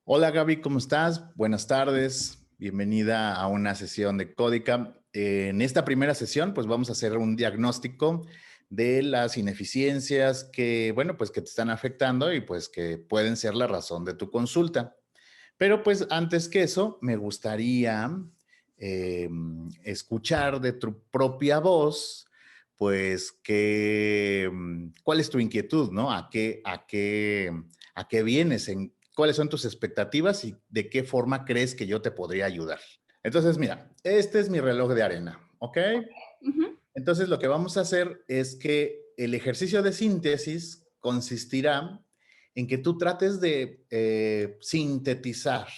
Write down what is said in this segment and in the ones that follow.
Hola Gaby, ¿cómo estás? Buenas tardes. Bienvenida a una sesión de Códica. En esta primera sesión, pues vamos a hacer un diagnóstico de las ineficiencias que, bueno, pues que te están afectando y pues que pueden ser la razón de tu consulta. Pero pues antes que eso, me gustaría escuchar de tu propia voz, pues cuál es tu inquietud, ¿no? ¿A qué vienes? ¿Cuáles son tus expectativas y de qué forma crees que yo te podría ayudar? Entonces, mira, este es mi reloj de arena, ¿ok? Ujú. Entonces, lo que vamos a hacer es que el ejercicio de síntesis consistirá en que tú trates de sintetizar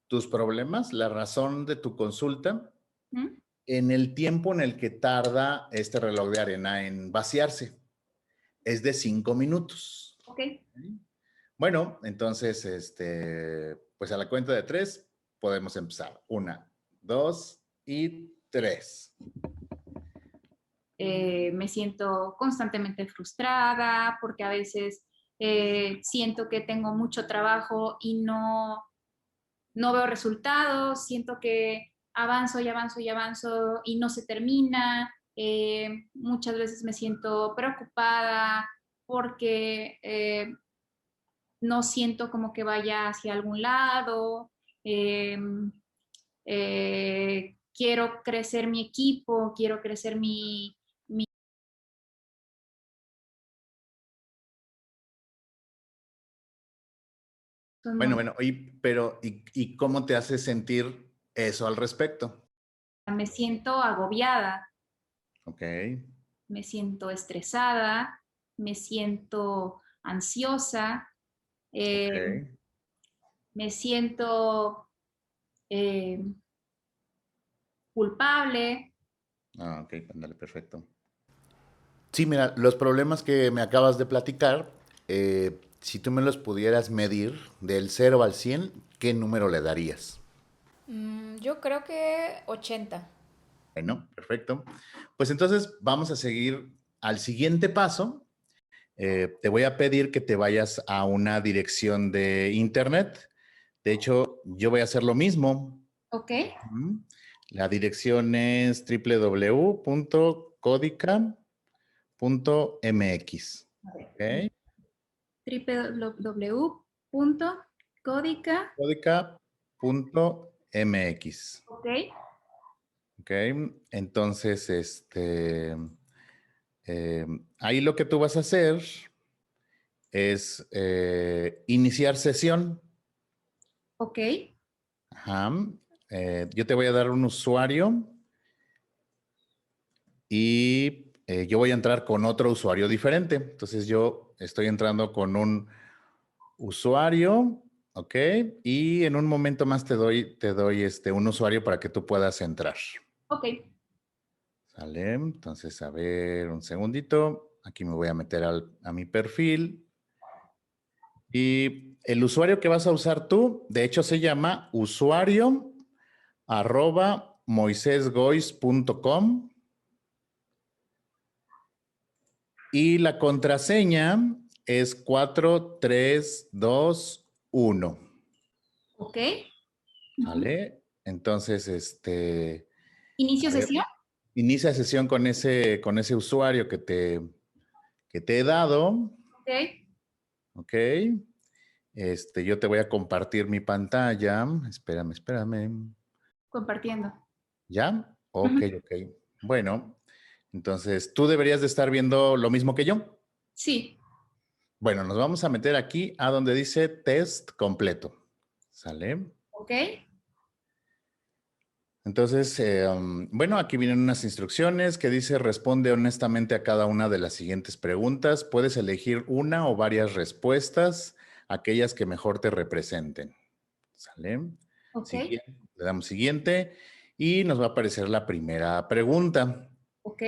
tus problemas, la razón de tu consulta, Mm. en el tiempo en el que tarda este reloj de arena en vaciarse. Es de 5 minutos. Ok. Bueno, entonces, pues a la cuenta de 3 podemos empezar. 1, 2 y 3. Me siento constantemente frustrada porque a veces siento que tengo mucho trabajo y no veo resultados, siento que avanzo y avanzo y avanzo y no se termina. Muchas veces me siento preocupada porque no siento como que vaya hacia algún lado. Eh, Quiero crecer mi equipo, quiero crecer mi Bueno, ¿y cómo te hace sentir eso al respecto? me siento agobiada, Ok, me siento estresada, me siento ansiosa, ok. eh, me siento eh, culpable. Ah, ok, ándale, perfecto. Sí, mira, los problemas que me acabas de platicar, si tú me los pudieras medir del 0 al 100, ¿qué número le darías? Yo creo que 80. Bueno, perfecto. Pues entonces vamos a seguir al siguiente paso. Te voy a pedir que te vayas a una dirección de internet. De hecho, yo voy a hacer lo mismo. ¿Ok? Ujú. La dirección es www.codica.mx. A ver, ¿Ok? www.codica. Codica.mx. ¿Ok? ¿Ok? Entonces, ahí lo que tú vas a hacer es iniciar sesión. ¿Ok? Ajá. Yo te voy a dar un usuario y yo voy a entrar con otro usuario diferente. Entonces yo estoy entrando con un usuario, ¿ok? Y en un momento más te doy un usuario para que tú puedas entrar. ¿Ok? ¿Sale? Entonces, a ver, un segundito. Aquí me voy a meter a mi perfil. Y el usuario que vas a usar tú, de hecho, se llama usuario@moisesgois.com y la contraseña es 4321. ¿Ok? Ujú. ¿Sale? Entonces, ¿Inicio a ver, sesión? inicia sesión con ese usuario que te he dado. ¿Ok? ¿Ok? Yo te voy a compartir mi pantalla. Espérame. Compartiendo. ¿Ya? Ok, Ujú. ok. Bueno, entonces tú deberías de estar viendo lo mismo que yo. Sí. Bueno, nos vamos a meter aquí a donde dice test completo. ¿Sale? ¿Ok? Entonces, bueno, aquí vienen unas instrucciones que dice responde honestamente a cada una de las siguientes preguntas. Puedes elegir una o varias respuestas, aquellas que mejor te representen. ¿Sale? ¿Ok? Siguiente, le damos siguiente y nos va a aparecer la primera pregunta. ¿Ok?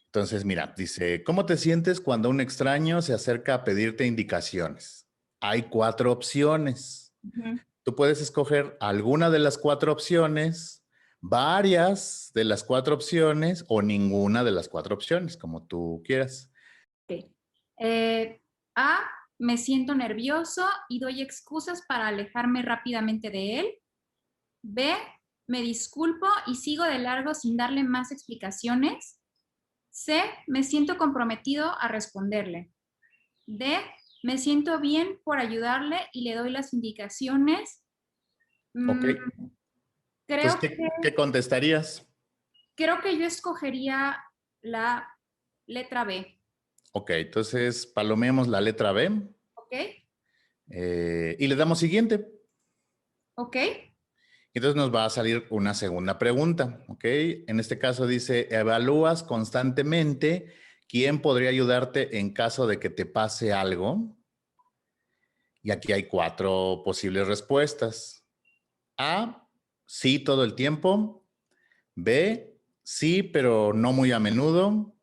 Entonces, mira, dice, ¿cómo te sientes cuando un extraño se acerca a pedirte indicaciones? Hay 4 opciones. Ujú. Tú puedes escoger alguna de las 4 opciones, varias de las 4 opciones o ninguna de las 4 opciones, como tú quieras. Ok. A, me siento nervioso y doy excusas para alejarme rápidamente de él. B, me disculpo y sigo de largo sin darle más explicaciones. C, me siento comprometido a responderle. D, me siento bien por ayudarle y le doy las indicaciones. Ok. Entonces, ¿qué contestarías? Creo que yo escogería la letra B. Ok, entonces palomeamos la letra B. ¿Ok? Y le damos siguiente. ¿Ok? Entonces nos va a salir una segunda pregunta, ¿ok? En este caso dice, ¿evalúas constantemente quién podría ayudarte en caso de que te pase algo? Y aquí hay 4 posibles respuestas. A, sí todo el tiempo. B, sí, pero no muy a menudo.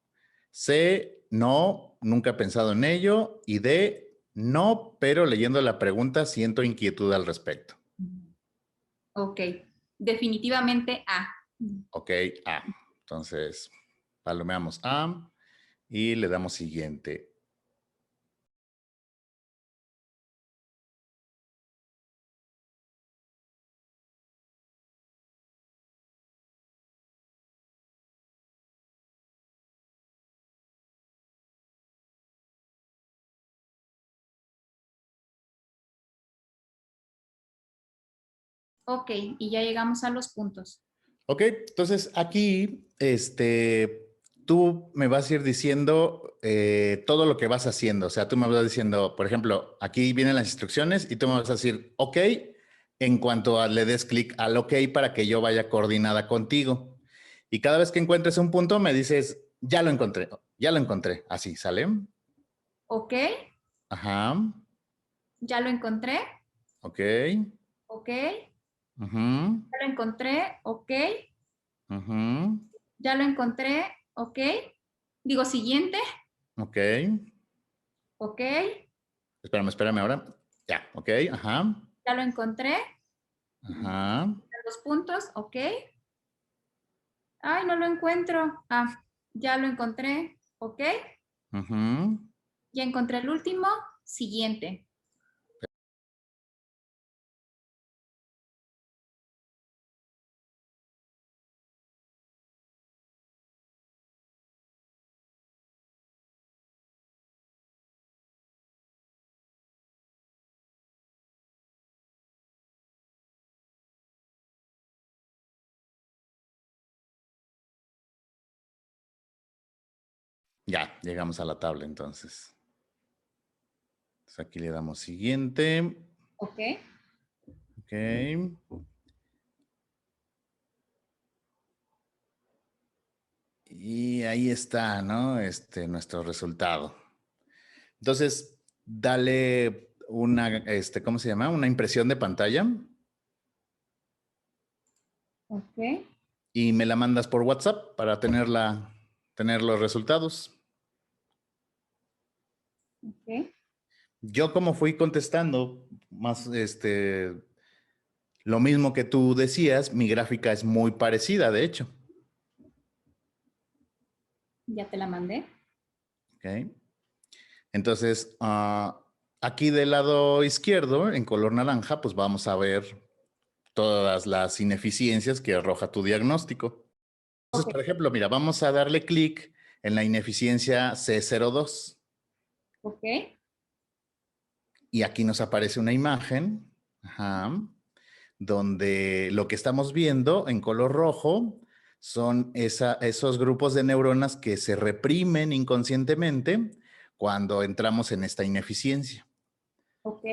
C, no, nunca he pensado en ello. Y D, no, pero leyendo la pregunta siento inquietud al respecto. Ok, definitivamente A. Ok, A. Entonces, palomeamos A y le damos siguiente. Ok, y ya llegamos a los puntos. Ok, entonces aquí, tú me vas a ir diciendo todo lo que vas haciendo. O sea, tú me vas diciendo, por ejemplo, aquí vienen las instrucciones y tú me vas a decir, ok, en cuanto le des clic al ok para que yo vaya coordinada contigo. Y cada vez que encuentres un punto, me dices, ya lo encontré. Así, ¿sale? Ok, Ajá, ya lo encontré. ok, Ok, ujú, ya lo encontré. Ok, ujú, ya lo encontré. Ok, digo siguiente. ok. Ok, Espérame ahora. Ya, ok, ajá, ya lo encontré. ajá. Los puntos. Ok. Ay, no lo encuentro. Ah, ya lo encontré. Ok, Ujú. ya encontré el último. Siguiente. Ya, llegamos a la tabla entonces. Entonces aquí le damos siguiente. Ok. Ok. Y ahí está, ¿no? Nuestro resultado. Entonces, dale una, ¿cómo se llama? Una impresión de pantalla Ok. y me la mandas por WhatsApp para tener los resultados. Ok. Yo como fui contestando más, lo mismo que tú decías, mi gráfica es muy parecida, de hecho. Ya te la mandé. Ok. Entonces, aquí del lado izquierdo, en color naranja, pues vamos a ver todas las ineficiencias que arroja tu diagnóstico. Entonces, Ok. por ejemplo, mira, vamos a darle clic en la ineficiencia C02 Ok. y aquí nos aparece una imagen, ajá, donde lo que estamos viendo en color rojo son esos grupos de neuronas que se reprimen inconscientemente cuando entramos en esta ineficiencia. Ok.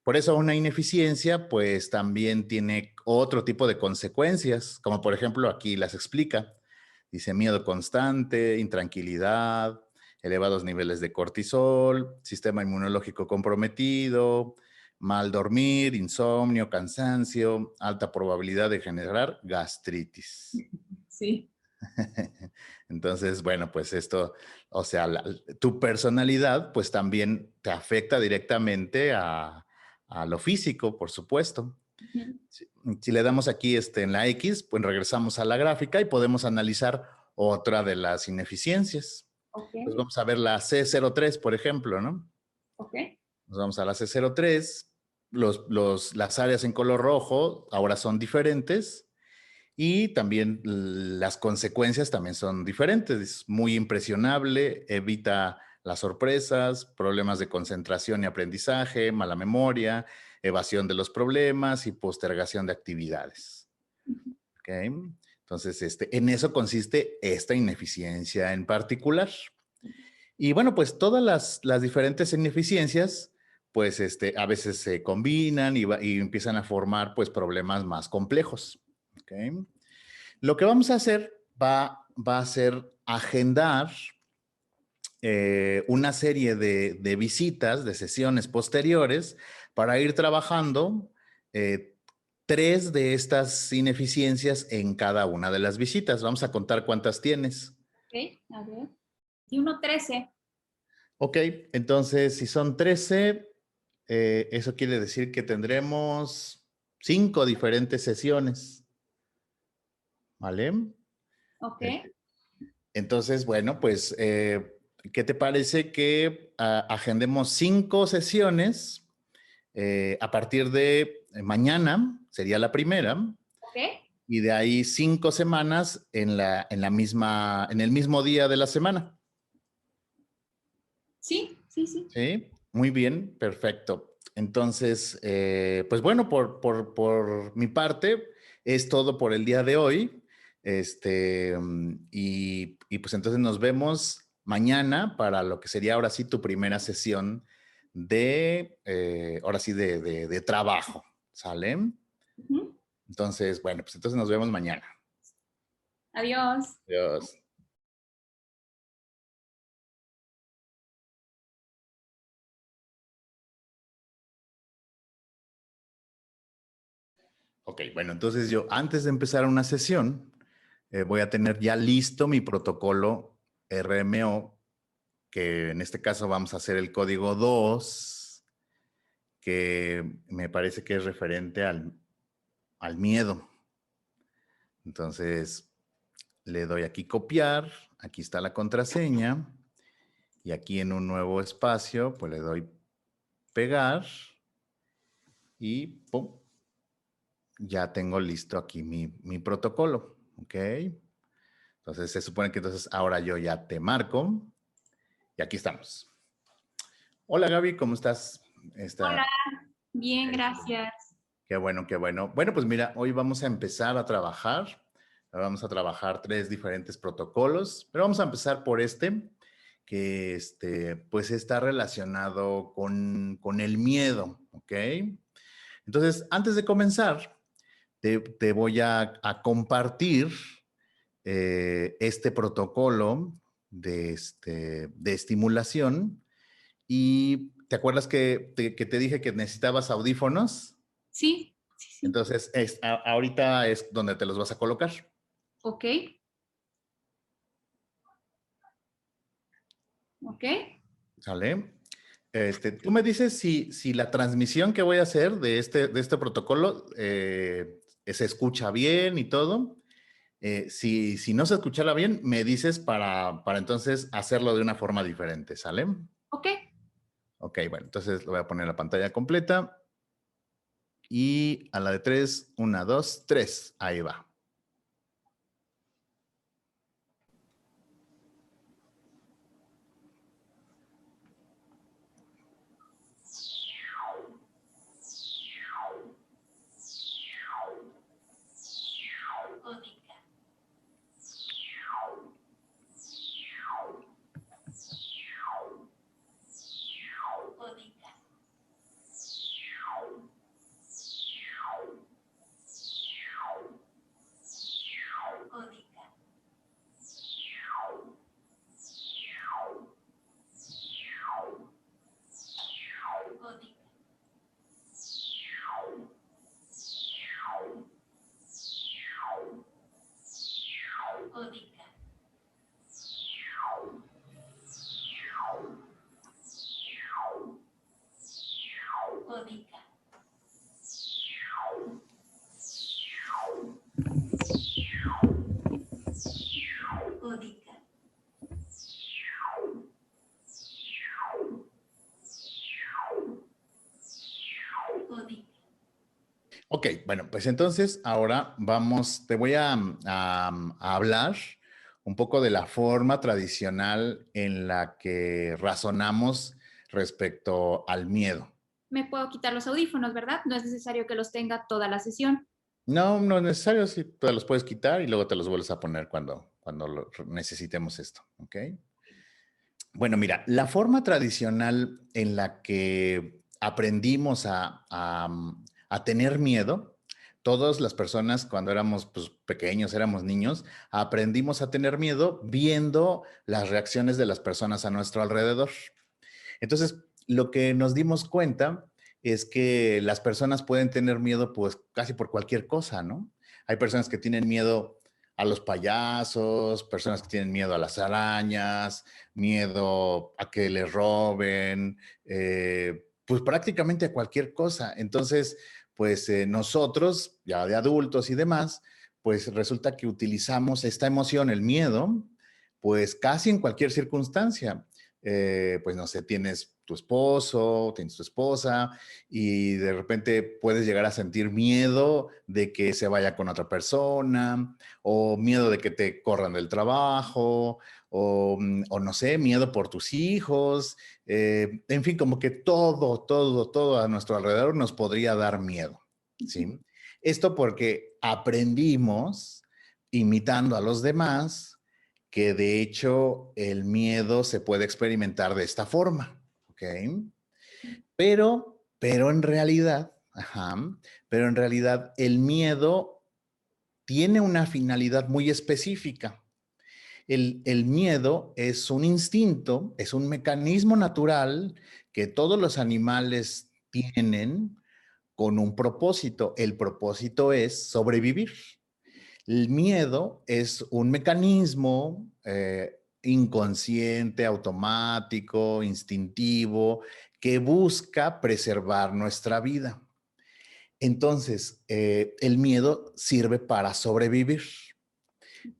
Por eso una ineficiencia pues también tiene otro tipo de consecuencias, como por ejemplo aquí las explica. Dice miedo constante, intranquilidad, elevados niveles de cortisol, sistema inmunológico comprometido, mal dormir, insomnio, cansancio, alta probabilidad de generar gastritis. Sí. Entonces, bueno, pues esto, o sea, tu personalidad pues también te afecta directamente a lo físico, por supuesto. Ujú. Si le damos aquí en la X, pues regresamos a la gráfica y podemos analizar otra de las ineficiencias. Ok. Pues vamos a ver la C03, por ejemplo, ¿no? Ok. Nos vamos a la C03. Las áreas en color rojo ahora son diferentes y también las consecuencias también son diferentes. Es muy impresionable, evita las sorpresas, problemas de concentración y aprendizaje, mala memoria, evasión de los problemas y postergación de actividades. ¿Ok? Entonces, en eso consiste esta ineficiencia en particular. Y bueno, pues todas las diferentes ineficiencias, pues a veces se combinan y empiezan a formar pues problemas más complejos. ¿Okay? Lo que vamos a hacer va a ser agendar una serie de visitas, de sesiones posteriores para ir trabajando 3 de estas ineficiencias en cada una de las visitas. Vamos a contar cuántas tienes. Ok, a ver. Y 1:13. Ok, entonces si son 13, eso quiere decir que tendremos 5 diferentes sesiones. ¿Vale? Ok. Entonces, bueno, pues, ¿qué te parece que agendemos 5 sesiones a partir de mañana? Sería la primera. Ok. Y de ahí 5 semanas en el mismo día de la semana. Sí, sí, sí. Sí, muy bien, perfecto. Entonces, pues bueno, por mi parte, es todo por el día de hoy. Y pues entonces nos vemos mañana para lo que sería ahora sí tu primera sesión ahora sí, de trabajo. ¿Sale? Ujú. Entonces, bueno, pues entonces nos vemos mañana. Adiós. Adiós. Ok, bueno, entonces yo antes de empezar una sesión, voy a tener ya listo mi protocolo RMO, que en este caso vamos a hacer el código 2, que me parece que es referente al miedo. Entonces, le doy aquí copiar, aquí está la contraseña, y aquí en un nuevo espacio, pues le doy pegar, y ¡pum! Ya tengo listo aquí mi protocolo, ¿ok? Entonces, se supone que entonces ahora yo ya te marco, y aquí estamos. Hola Gaby, ¿cómo estás? Hola. Está, Bien, este, gracias. qué bueno, qué bueno. Bueno, pues mira, hoy vamos a empezar a trabajar. Vamos a trabajar 3 diferentes protocolos, pero vamos a empezar por que pues está relacionado con el miedo, ¿ok? Entonces, antes de comenzar, te voy a compartir este protocolo de estimulación. Y ¿te acuerdas que te dije que necesitabas audífonos? Sí, sí, sí. Entonces, ahorita es donde te los vas a colocar. Ok. Ok. ¿Sale? Tú me dices si la transmisión que voy a hacer de este protocolo se escucha bien y todo. Si no se escuchara bien, me dices para entonces hacerlo de una forma diferente, ¿sale? Ok. Ok, bueno, entonces lo voy a poner en la pantalla completa. Y a la de 3, 1, 2, 3. Ahí va. Ok, bueno, pues entonces ahora te voy a hablar un poco de la forma tradicional en la que razonamos respecto al miedo. Me puedo quitar los audífonos, ¿verdad? No es necesario que los tenga toda la sesión. No, no es necesario, sí, te los puedes quitar y luego te los vuelves a poner cuando necesitemos esto, ¿ok? Bueno, mira, la forma tradicional en la que aprendimos a tener miedo, todas las personas cuando éramos pues, pequeños, éramos niños, aprendimos a tener miedo viendo las reacciones de las personas a nuestro alrededor. Entonces, lo que nos dimos cuenta es que las personas pueden tener miedo pues casi por cualquier cosa, ¿no? Hay personas que tienen miedo a los payasos, personas que tienen miedo a las arañas, miedo a que les roben, pues prácticamente a cualquier cosa. Entonces, pues nosotros, ya de adultos y demás, pues resulta que utilizamos esta emoción, el miedo, pues casi en cualquier circunstancia. Pues no sé, tienes tu esposo, tienes tu esposa y de repente puedes llegar a sentir miedo de que se vaya con otra persona o miedo de que te corran del trabajo o no sé, miedo por tus hijos. En fin, como que todo a nuestro alrededor nos podría dar miedo, ¿sí? Esto porque aprendimos imitando a los demás que de hecho el miedo se puede experimentar de esta forma, ¿ok? Pero en realidad, ajá, pero en realidad el miedo tiene una finalidad muy específica. El miedo es un instinto, es un mecanismo natural que todos los animales tienen con un propósito. El propósito es sobrevivir. El miedo es un mecanismo inconsciente, automático, instintivo, que busca preservar nuestra vida. Entonces, el miedo sirve para sobrevivir.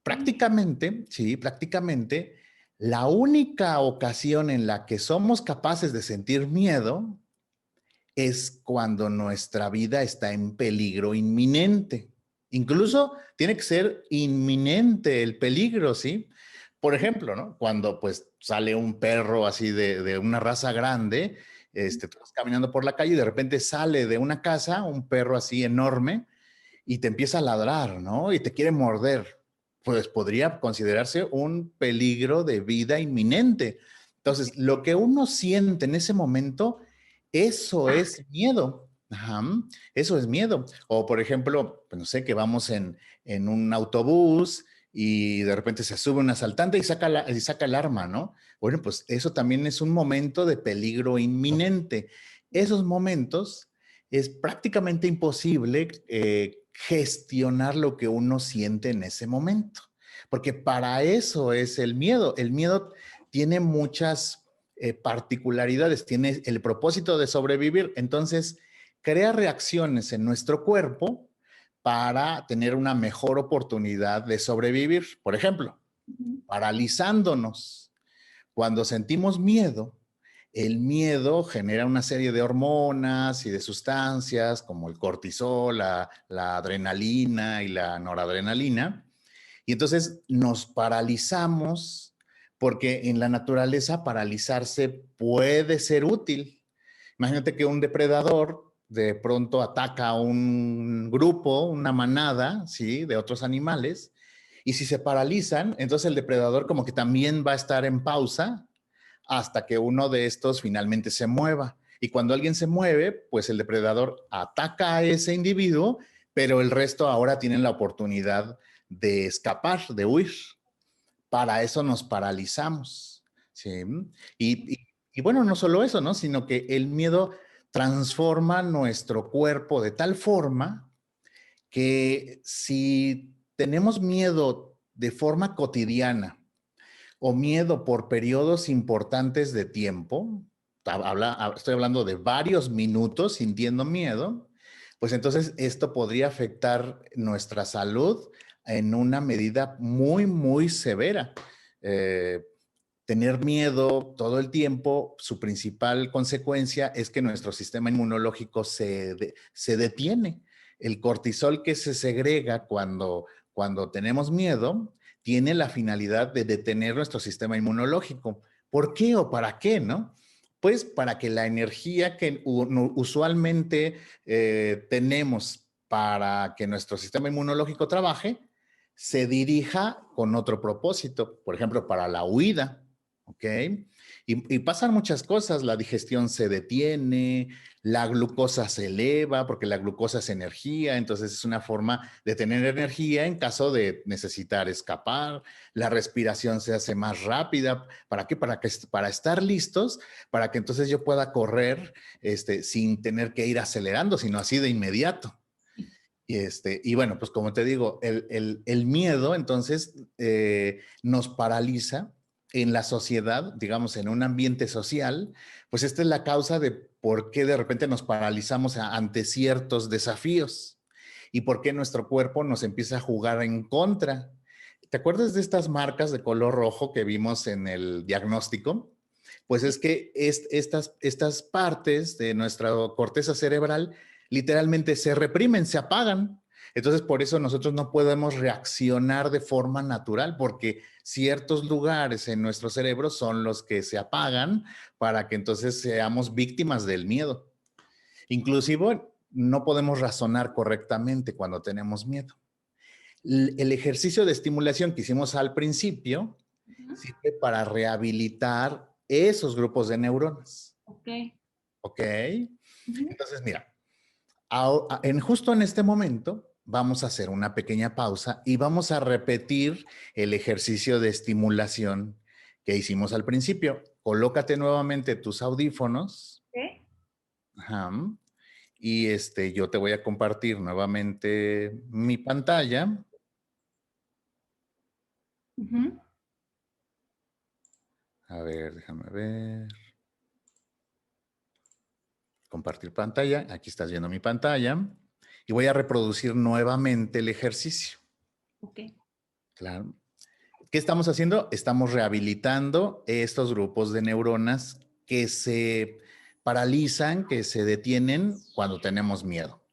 Prácticamente, sí, prácticamente, la única ocasión en la que somos capaces de sentir miedo es cuando nuestra vida está en peligro inminente. Incluso tiene que ser inminente el peligro, ¿sí? Por ejemplo, ¿no? Cuando pues sale un perro así de una raza grande, tú vas caminando por la calle y de repente sale de una casa un perro así enorme y te empieza a ladrar, ¿no? Y te quiere morder. Pues podría considerarse un peligro de vida inminente. Entonces, lo que uno siente en ese momento, eso es miedo. Ajá, eso es miedo. O, por ejemplo, pues no sé, que vamos en un autobús y de repente se sube un asaltante y saca el arma, ¿no? Bueno, pues eso también es un momento de peligro inminente. Esos momentos es prácticamente imposible gestionar lo que uno siente en ese momento, porque para eso es el miedo. El miedo tiene muchas particularidades, tiene el propósito de sobrevivir, entonces crea reacciones en nuestro cuerpo para tener una mejor oportunidad de sobrevivir. Por ejemplo, paralizándonos. Cuando sentimos miedo, el miedo genera una serie de hormonas y de sustancias como el cortisol, la adrenalina y la noradrenalina. Y entonces nos paralizamos porque en la naturaleza paralizarse puede ser útil. Imagínate que un depredador de pronto ataca a un grupo, una manada, ¿sí? De otros animales. Y si se paralizan, entonces el depredador como que también va a estar en pausa hasta que uno de estos finalmente se mueva. Y cuando alguien se mueve, pues el depredador ataca a ese individuo, pero el resto ahora tienen la oportunidad de escapar, de huir. Para eso nos paralizamos. ¿Sí? Y bueno, no solo eso, ¿no? Sino que el miedo transforma nuestro cuerpo de tal forma que si tenemos miedo de forma cotidiana, o miedo por periodos importantes de tiempo, estoy hablando de varios minutos sintiendo miedo, pues entonces esto podría afectar nuestra salud en una medida muy severa. Eh, Tener miedo todo el tiempo, su principal consecuencia es que nuestro sistema inmunológico se detiene. el cortisol que se segrega cuando tenemos miedo tiene la finalidad de detener nuestro sistema inmunológico. ¿Por qué o para qué, no? Pues para que la energía que usualmente tenemos para que nuestro sistema inmunológico trabaje se dirija con otro propósito, por ejemplo, para la huida, ¿ok? Y pasan muchas cosas, la digestión se detiene, la glucosa se eleva, porque la glucosa es energía, entonces es una forma de tener energía en caso de necesitar escapar, la respiración se hace más rápida, ¿para qué? Para estar listos, para que entonces yo pueda correr sin tener que ir acelerando, sino así de inmediato. Y bueno, pues como te digo, el miedo entonces nos paraliza en la sociedad, digamos, en un ambiente social, pues esta es la causa de por qué de repente nos paralizamos ante ciertos desafíos y por qué nuestro cuerpo nos empieza a jugar en contra. ¿Te acuerdas de estas marcas de color rojo que vimos en el diagnóstico? Pues es que estas partes de nuestra corteza cerebral literalmente se reprimen, se apagan. Entonces, por eso nosotros no podemos reaccionar de forma natural, porque ciertos lugares en nuestro cerebro son los que se apagan para que entonces seamos víctimas del miedo. Inclusive, no podemos razonar correctamente cuando tenemos miedo. El ejercicio de estimulación que hicimos al principio sirve para rehabilitar esos grupos de neuronas. Ok. ¿Ok? Entonces, mira, justo en este momento vamos a hacer una pequeña pausa y vamos a repetir el ejercicio de estimulación que hicimos al principio. Colócate nuevamente tus audífonos. Ok. Ajá. Y yo te voy a compartir nuevamente mi pantalla. A ver, déjame ver. Compartir pantalla. Aquí estás viendo mi pantalla. Y voy a reproducir nuevamente el ejercicio. Ok. Claro. ¿Qué estamos haciendo? Estamos rehabilitando estos grupos de neuronas que se paralizan, que se detienen cuando tenemos miedo.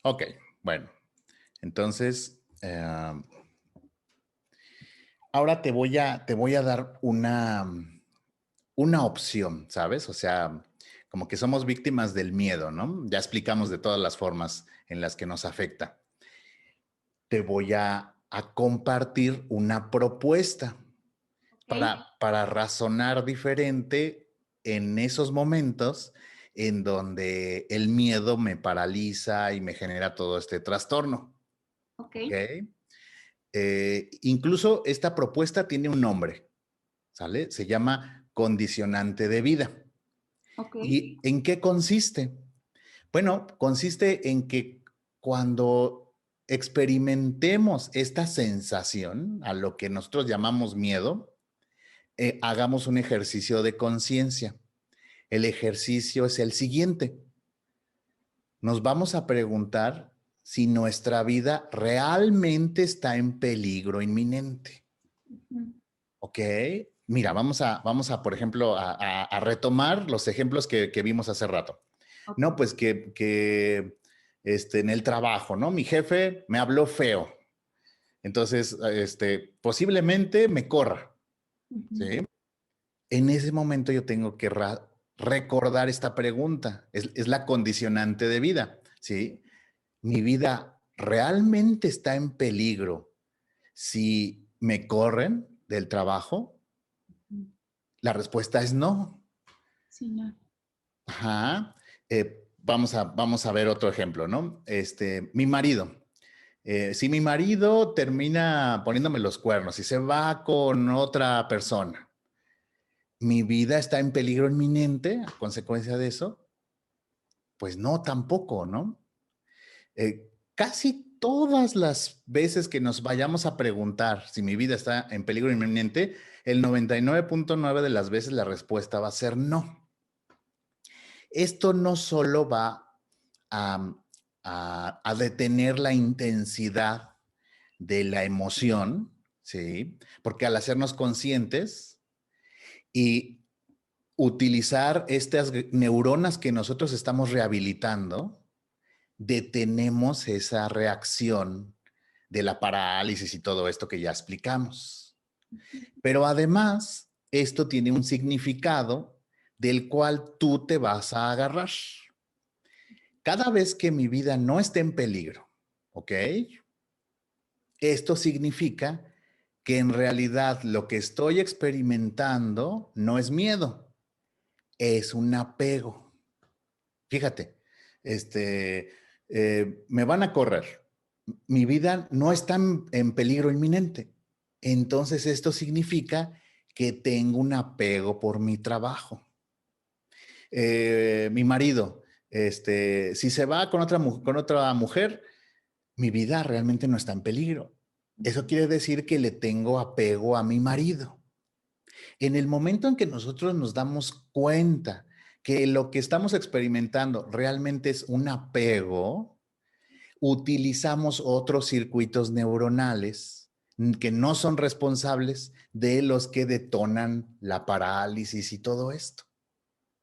Ok, bueno, entonces ahora te voy a dar una opción, ¿sabes? O sea, como que somos víctimas del miedo, ¿no? Ya explicamos de todas las formas en las que nos afecta. Te voy a compartir una propuesta para razonar diferente en esos momentos en donde el miedo me paraliza y me genera todo este trastorno. Ok. ¿Okay? Incluso esta propuesta tiene un nombre, ¿sale? Se llama condicionante de vida. Ok. ¿Y en qué consiste? Bueno, consiste en que cuando experimentemos esta sensación, a lo que nosotros llamamos miedo, hagamos un ejercicio de conciencia. El ejercicio es el siguiente. Nos vamos a preguntar si nuestra vida realmente está en peligro inminente. ¿Ok? Mira, vamos a por ejemplo, a retomar los ejemplos que vimos hace rato. Okay. No, pues que en el trabajo, ¿no? Mi jefe me habló feo. Entonces, posiblemente me corra, ¿sí? En ese momento yo tengo que recordar esta pregunta. Es la condicionante de vida, ¿sí? ¿Mi vida realmente está en peligro si me corren del trabajo? La respuesta es no. Sí, no. Ajá. Vamos a ver otro ejemplo, ¿no? Mi marido. Si mi marido termina poniéndome los cuernos y se va con otra persona, ¿mi vida está en peligro inminente a consecuencia de eso? Pues no, tampoco, ¿no? Casi todas las veces que nos vayamos a preguntar si mi vida está en peligro inminente, el 99.9 de las veces la respuesta va a ser no. Esto no solo va a, a detener la intensidad de la emoción, ¿sí? Porque al hacernos conscientes y utilizar estas neuronas que nosotros estamos rehabilitando, detenemos esa reacción de la parálisis y todo esto que ya explicamos. Pero además, esto tiene un significado del cual tú te vas a agarrar. Cada vez que mi vida no esté en peligro, ¿ok? Esto significa que en realidad lo que estoy experimentando no es miedo, es un apego. Fíjate, me van a correr. Mi vida no está en peligro inminente. Entonces esto significa que tengo un apego por mi trabajo. Mi marido, si se va con otra mujer, mi vida realmente no está en peligro. Eso quiere decir que le tengo apego a mi marido. En el momento en que nosotros nos damos cuenta que lo que estamos experimentando realmente es un apego, utilizamos otros circuitos neuronales que no son responsables de los que detonan la parálisis y todo esto.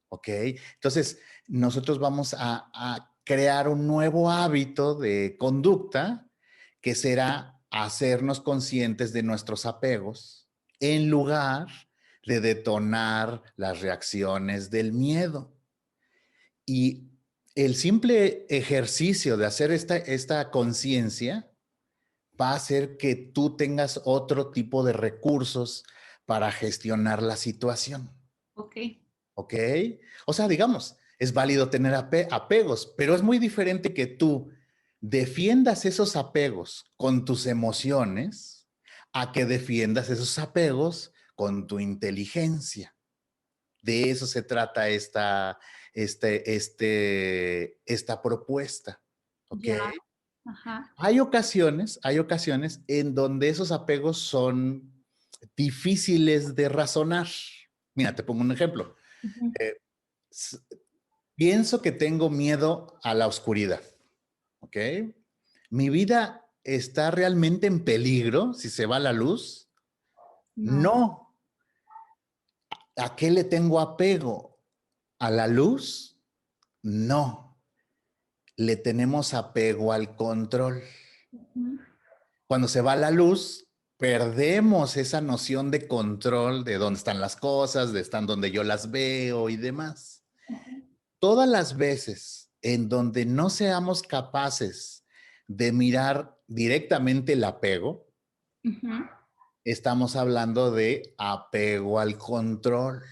¿Ok? Entonces, nosotros vamos a crear un nuevo hábito de conducta que será hacernos conscientes de nuestros apegos en lugar de detonar las reacciones del miedo. Y el simple ejercicio de hacer esta conciencia va a hacer que tú tengas otro tipo de recursos para gestionar la situación. Ok. ¿Ok? O sea, digamos, es válido tener apegos, pero es muy diferente que tú defiendas esos apegos con tus emociones a que defiendas esos apegos con tu inteligencia. De eso se trata esta propuesta. ¿Ok? Ya. Ajá. Hay ocasiones en donde esos apegos son difíciles de razonar. Mira, te pongo un ejemplo. Ujú. Eh, Pienso que tengo miedo a la oscuridad, ¿ok? ¿Mi vida está realmente en peligro si se va la luz? No. No. ¿A qué le tengo apego? ¿A la luz? No. Le tenemos apego al control. Ujú. Cuando se va la luz, perdemos esa noción de control de dónde están las cosas, de están donde yo las veo y demás. Todas las veces en donde no seamos capaces de mirar directamente el apego, Ujú. estamos hablando de apego al control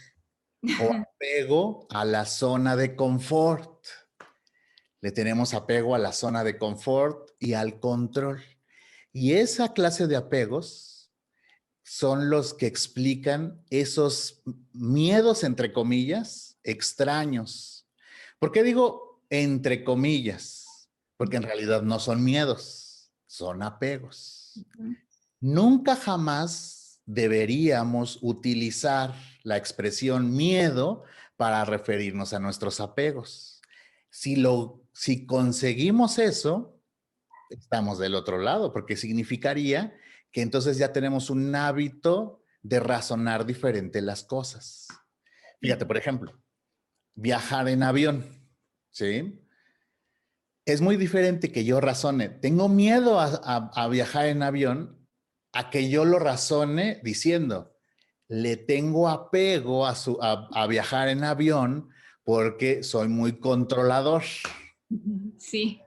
o apego a la zona de confort. Le tenemos apego a la zona de confort y al control. Y esa clase de apegos son los que explican esos miedos, entre comillas, extraños. ¿Por qué digo entre comillas? Porque en realidad no son miedos, son apegos. Ujú. Nunca jamás deberíamos utilizar la expresión miedo para referirnos a nuestros apegos. Si conseguimos eso, estamos del otro lado, porque significaría que entonces ya tenemos un hábito de razonar diferente las cosas. Fíjate, por ejemplo, viajar en avión, ¿sí? Es muy diferente que yo razone, tengo miedo a viajar en avión, a que yo lo razone diciendo, le tengo apego a viajar en avión porque soy muy controlador. Sí.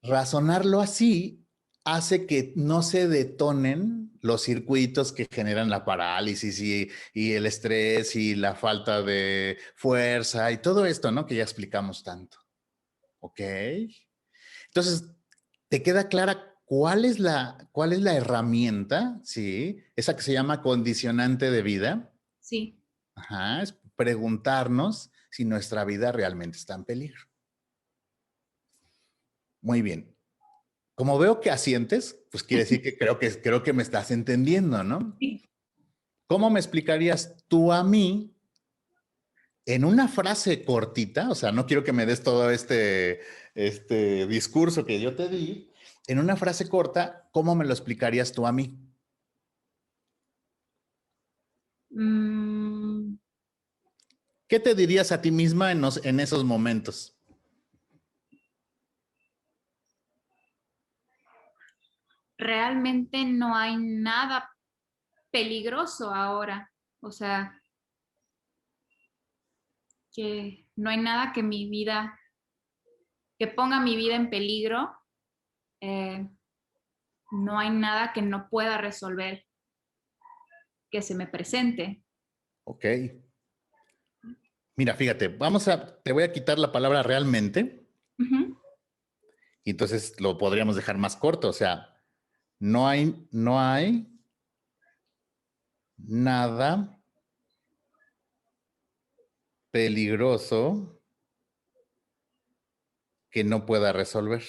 razonarlo así hace que no se detonen los circuitos que generan la parálisis y el estrés y la falta de fuerza y todo esto, ¿no? Que ya explicamos tanto. ¿Ok? Entonces, ¿te queda clara cuál es la herramienta? Sí, esa que se llama condicionante de vida. Sí. Ajá, es preguntarnos si nuestra vida realmente está en peligro. Muy bien. Como veo que asientes, pues quiere decir que creo que me estás entendiendo, ¿no? Sí. ¿Cómo me explicarías tú a mí en una frase cortita? O sea, no quiero que me des todo este discurso que yo te di. En una frase corta, ¿cómo me lo explicarías tú a mí? Mm, ¿Qué te dirías a ti misma en esos momentos? realmente no hay nada peligroso ahora. O sea, que no hay nada que mi vida, que ponga mi vida en peligro. Eh, no hay nada que no pueda resolver, que se me presente. Ok. Mira, fíjate, te voy a quitar la palabra realmente Ujú. y entonces lo podríamos dejar más corto. O sea, no hay nada peligroso que no pueda resolver.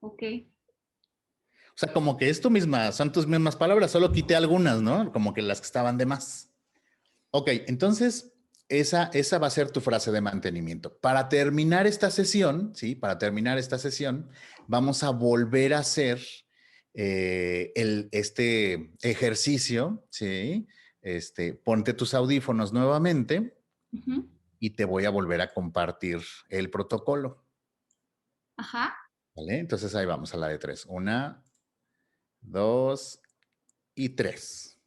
Ok. O sea, como que son tus mismas palabras, solo quité algunas, ¿no? Como que las que estaban de más. Ok, entonces esa va a ser tu frase de mantenimiento. Para terminar esta sesión, ¿sí? Para terminar esta sesión, vamos a volver a hacer este ejercicio, ¿sí? Ponte tus audífonos nuevamente Ujú. y te voy a volver a compartir el protocolo, Ajá. ¿vale? Entonces ahí vamos a la de tres. Una, dos y tres.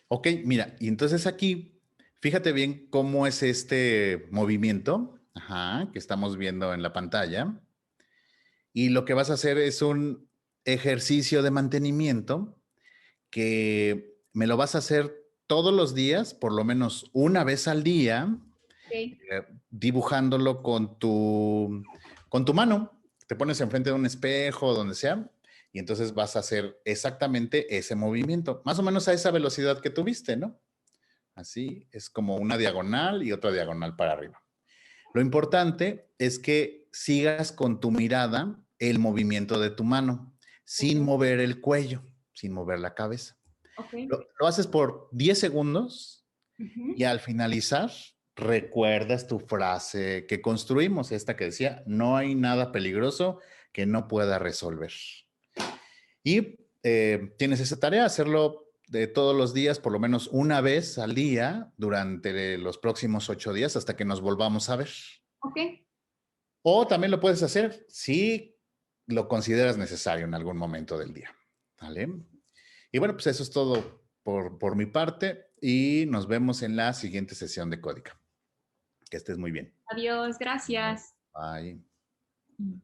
Ok, mira, y entonces aquí, fíjate bien cómo es este movimiento, ajá, que estamos viendo en la pantalla. Y lo que vas a hacer es un ejercicio de mantenimiento que me lo vas a hacer todos los días, por lo menos una vez al día, Ok. dibujándolo con tu mano. Te pones enfrente de un espejo, donde sea, y entonces vas a hacer exactamente ese movimiento, más o menos a esa velocidad que tuviste, ¿no? Así es como una diagonal y otra diagonal para arriba. Lo importante es que sigas con tu mirada el movimiento de tu mano, sin Ok. mover el cuello, sin mover la cabeza. Ok. Lo haces por 10 segundos Ujú. y al finalizar recuerdas tu frase que construimos, esta que decía, no hay nada peligroso que no pueda resolver. Y tienes esa tarea, hacerlo de todos los días, por lo menos una vez al día, durante los próximos 8 días, hasta que nos volvamos a ver. Ok. O también lo puedes hacer si lo consideras necesario en algún momento del día. ¿Vale? Y bueno, pues eso es todo por mi parte y nos vemos en la siguiente sesión de Códica. Que estés muy bien. Adiós. Gracias. Bye. Mm.